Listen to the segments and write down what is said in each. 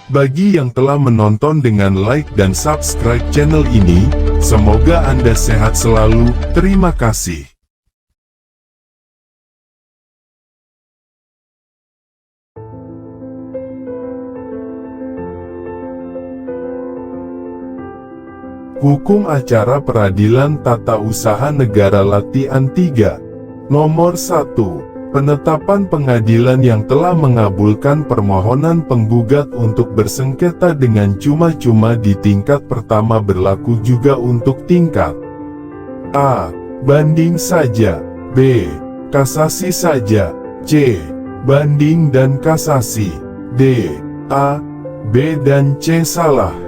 Bagi yang telah menonton dengan like dan subscribe channel ini, semoga Anda sehat selalu. Terima kasih. Hukum Acara Peradilan Tata Usaha Negara Latihan 3. Nomor 1. Penetapan pengadilan yang telah mengabulkan permohonan penggugat untuk bersengketa dengan cuma-cuma di tingkat pertama berlaku juga untuk tingkat A. Banding saja. B. Kasasi saja. C. Banding dan kasasi. D. A, B dan C salah.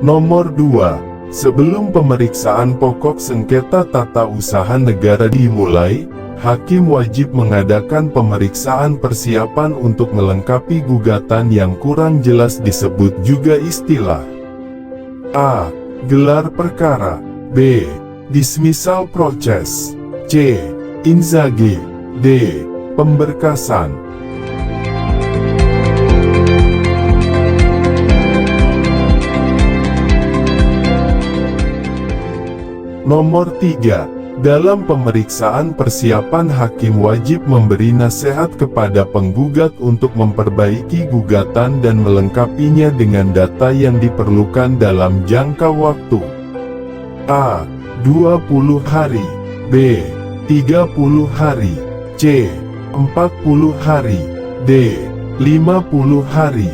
Nomor 2. Sebelum pemeriksaan pokok sengketa tata usaha negara dimulai, hakim wajib mengadakan pemeriksaan persiapan untuk melengkapi gugatan yang kurang jelas disebut juga istilah A. Gelar perkara. B. Dismissal proses. C. Inzage. D. Pemberkasan. Nomor 3. Dalam pemeriksaan persiapan hakim wajib memberi nasihat kepada penggugat untuk memperbaiki gugatan dan melengkapinya dengan data yang diperlukan dalam jangka waktu A. 20 hari. B. 30 hari. C. 40 hari. D. 50 hari.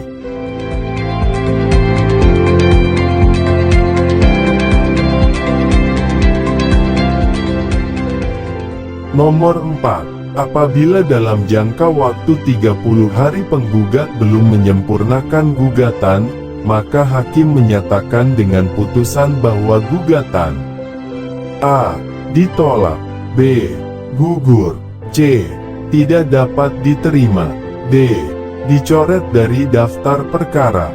Nomor 4. Apabila dalam jangka waktu 30 hari penggugat belum menyempurnakan gugatan, maka hakim menyatakan dengan putusan bahwa gugatan A. Ditolak. B. Gugur. C. Tidak dapat diterima. D. Dicoret dari daftar perkara.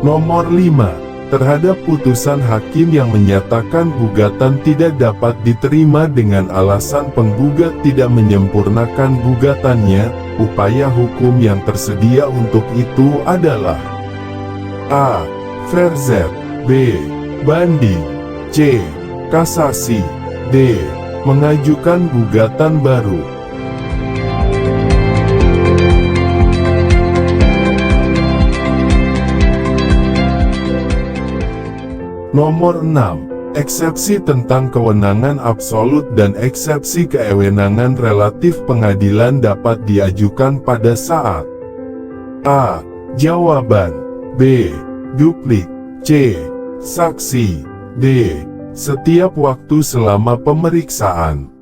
Nomor 5. Terhadap putusan hakim yang menyatakan gugatan tidak dapat diterima dengan alasan penggugat tidak menyempurnakan gugatannya, upaya hukum yang tersedia untuk itu adalah A. Verzet. B. Banding. C. Kasasi. D. Mengajukan gugatan baru. Nomor 6. Eksepsi tentang kewenangan absolut dan eksepsi kewenangan relatif pengadilan dapat diajukan pada saat A. Jawaban. B. Duplik. C. Saksi. D. Setiap waktu selama pemeriksaan.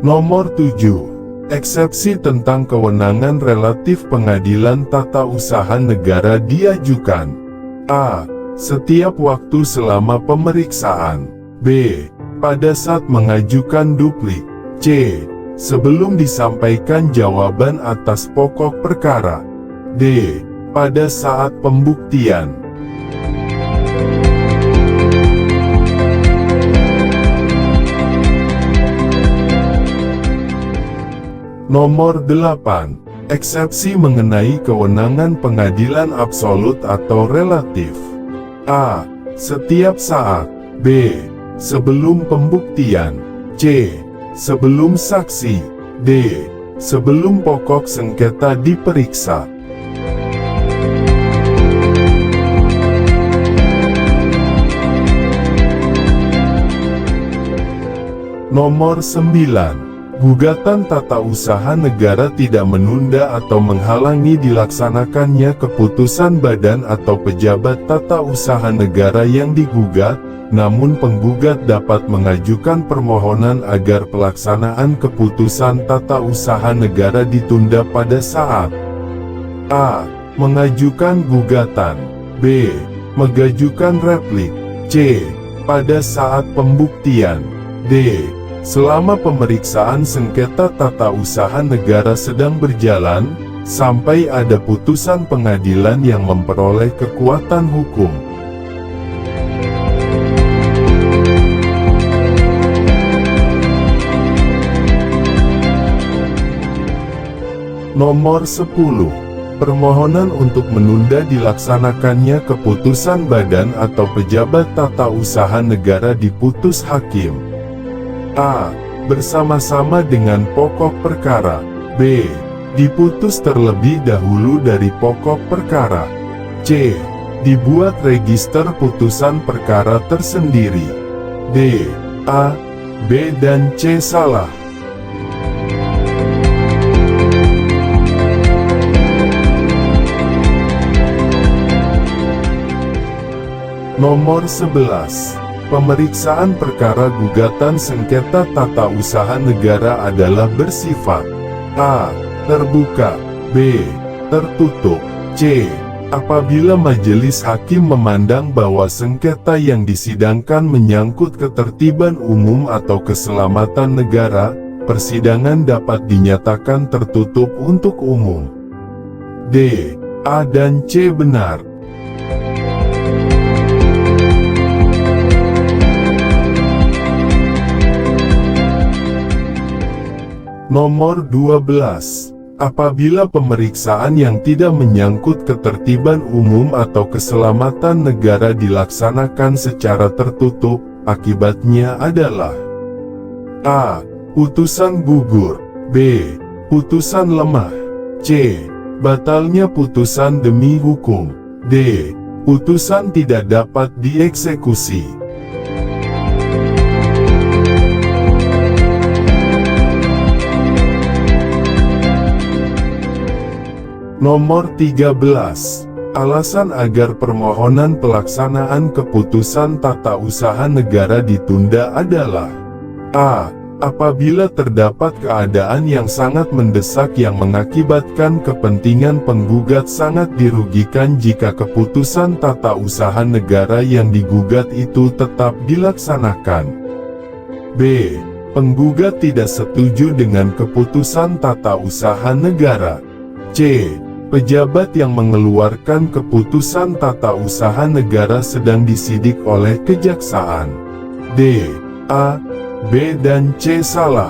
Nomor 7. Eksepsi tentang kewenangan relatif pengadilan tata usaha negara diajukan A. Setiap waktu selama pemeriksaan. B. Pada saat mengajukan duplik. C. Sebelum disampaikan jawaban atas pokok perkara. D. Pada saat pembuktian. Nomor 8. Eksepsi mengenai kewenangan pengadilan absolut atau relatif. A. Setiap saat. B. Sebelum pembuktian. C. Sebelum saksi. D. Sebelum pokok sengketa diperiksa. Nomor 9. Gugatan tata usaha negara tidak menunda atau menghalangi dilaksanakannya keputusan badan atau pejabat tata usaha negara yang digugat, namun penggugat dapat mengajukan permohonan agar pelaksanaan keputusan tata usaha negara ditunda pada saat A. Mengajukan gugatan. B. Mengajukan replik. C. pada saat pembuktian. D. Selama pemeriksaan sengketa tata usaha negara sedang berjalan, sampai ada putusan pengadilan yang memperoleh kekuatan hukum. Nomor 10. Permohonan untuk menunda dilaksanakannya keputusan badan atau pejabat tata usaha negara diputus hakim. A. Bersama-sama dengan pokok perkara. B. Diputus terlebih dahulu dari pokok perkara. C. Dibuat register putusan perkara tersendiri. D. A, B dan C salah. Nomor 11. Pemeriksaan perkara gugatan sengketa tata usaha negara adalah bersifat A. Terbuka. B. Tertutup. C. Apabila majelis hakim memandang bahwa sengketa yang disidangkan menyangkut ketertiban umum atau keselamatan negara, persidangan dapat dinyatakan tertutup untuk umum. D. A dan C benar. Nomor 12. Apabila pemeriksaan yang tidak menyangkut ketertiban umum atau keselamatan negara dilaksanakan secara tertutup, akibatnya adalah A. Putusan gugur. B. Putusan lemah. C. Batalnya putusan demi hukum. D. Putusan tidak dapat dieksekusi. Nomor 13. Alasan agar permohonan pelaksanaan keputusan tata usaha negara ditunda adalah A. Apabila terdapat keadaan yang sangat mendesak yang mengakibatkan kepentingan penggugat sangat dirugikan jika keputusan tata usaha negara yang digugat itu tetap dilaksanakan. B. Penggugat tidak setuju dengan keputusan tata usaha negara. C. Pejabat yang mengeluarkan keputusan tata usaha negara sedang disidik oleh kejaksaan. D. A, B dan C salah.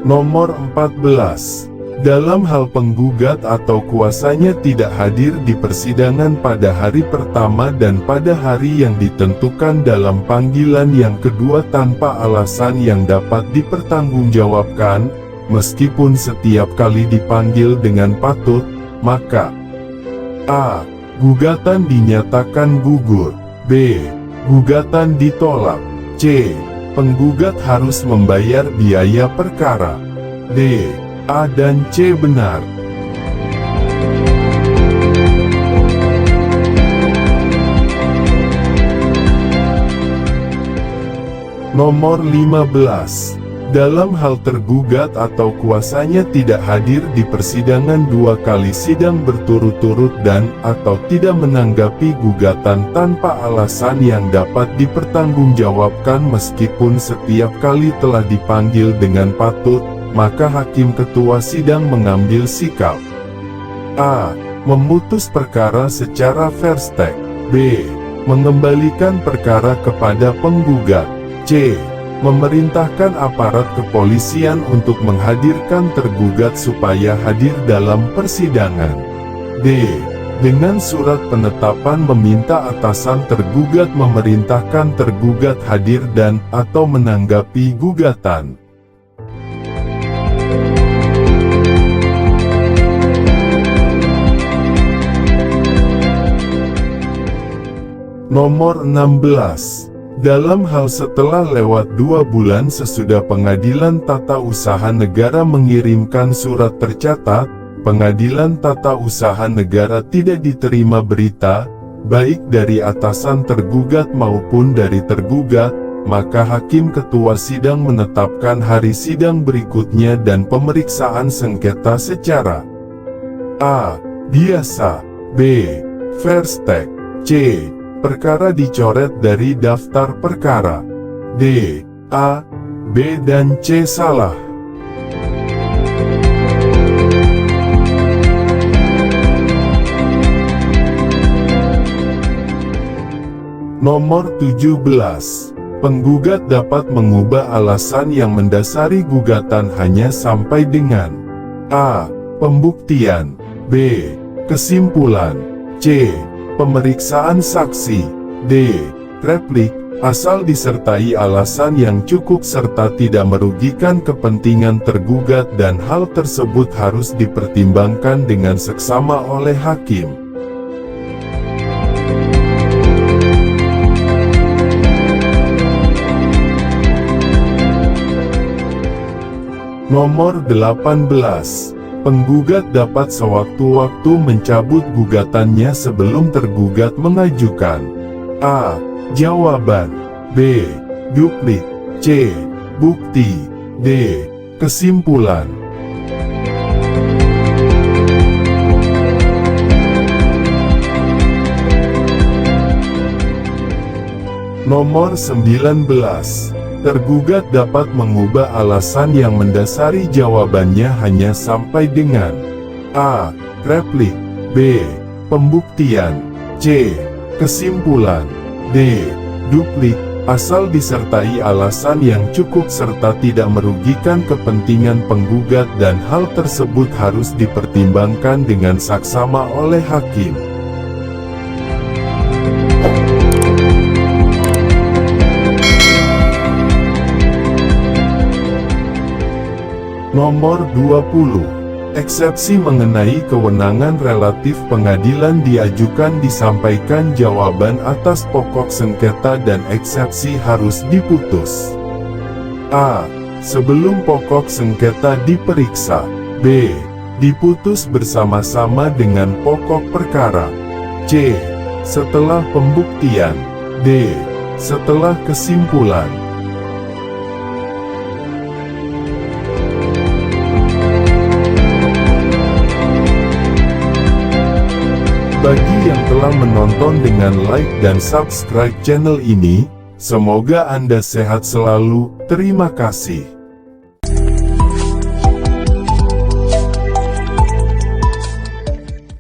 Nomor 14. Dalam hal penggugat atau kuasanya tidak hadir di persidangan pada hari pertama dan pada hari yang ditentukan dalam panggilan yang kedua tanpa alasan yang dapat dipertanggungjawabkan, meskipun setiap kali dipanggil dengan patut, maka A. Gugatan dinyatakan gugur. B. Gugatan ditolak. C. Penggugat harus membayar biaya perkara. D. A dan C benar. Nomor 15. Dalam hal tergugat atau kuasanya tidak hadir di persidangan dua kali sidang berturut-turut dan atau tidak menanggapi gugatan tanpa alasan yang dapat dipertanggungjawabkan meskipun setiap kali telah dipanggil dengan patut, maka hakim ketua sidang mengambil sikap A. Memutus perkara secara verstek. B. Mengembalikan perkara kepada penggugat. C. Memerintahkan aparat kepolisian untuk menghadirkan tergugat supaya hadir dalam persidangan. D. Dengan surat penetapan meminta atasan tergugat memerintahkan tergugat hadir dan atau menanggapi gugatan. Nomor 16. Dalam hal setelah lewat 2 bulan sesudah pengadilan tata usaha negara mengirimkan surat tercatat, pengadilan tata usaha negara tidak diterima berita, baik dari atasan tergugat maupun dari tergugat, maka hakim ketua sidang menetapkan hari sidang berikutnya dan pemeriksaan sengketa secara A. biasa, B. versteck, C. perkara dicoret dari daftar perkara, D. A, B dan C salah. Nomor 17. Penggugat dapat mengubah alasan yang mendasari gugatan hanya sampai dengan A. pembuktian, B. kesimpulan, C. pemeriksaan saksi, D. replik, asal disertai alasan yang cukup serta tidak merugikan kepentingan tergugat dan hal tersebut harus dipertimbangkan dengan seksama oleh hakim. Nomor 18. Penggugat dapat sewaktu-waktu mencabut gugatannya sebelum tergugat mengajukan A. jawaban, B. duplik, C. bukti, D. kesimpulan. Nomor 19. Tergugat dapat mengubah alasan yang mendasari jawabannya hanya sampai dengan A. replik, B. pembuktian, C. kesimpulan, D. duplik, asal disertai alasan yang cukup serta tidak merugikan kepentingan penggugat dan hal tersebut harus dipertimbangkan dengan saksama oleh hakim. Nomor 20. Eksepsi mengenai kewenangan relatif pengadilan diajukan disampaikan jawaban atas pokok sengketa dan eksepsi harus diputus. A. Sebelum pokok sengketa diperiksa. B. Diputus bersama-sama dengan pokok perkara. C. Setelah pembuktian. D. Setelah kesimpulan. Bagi yang telah menonton dengan like dan subscribe channel ini, semoga Anda sehat selalu. Terima kasih.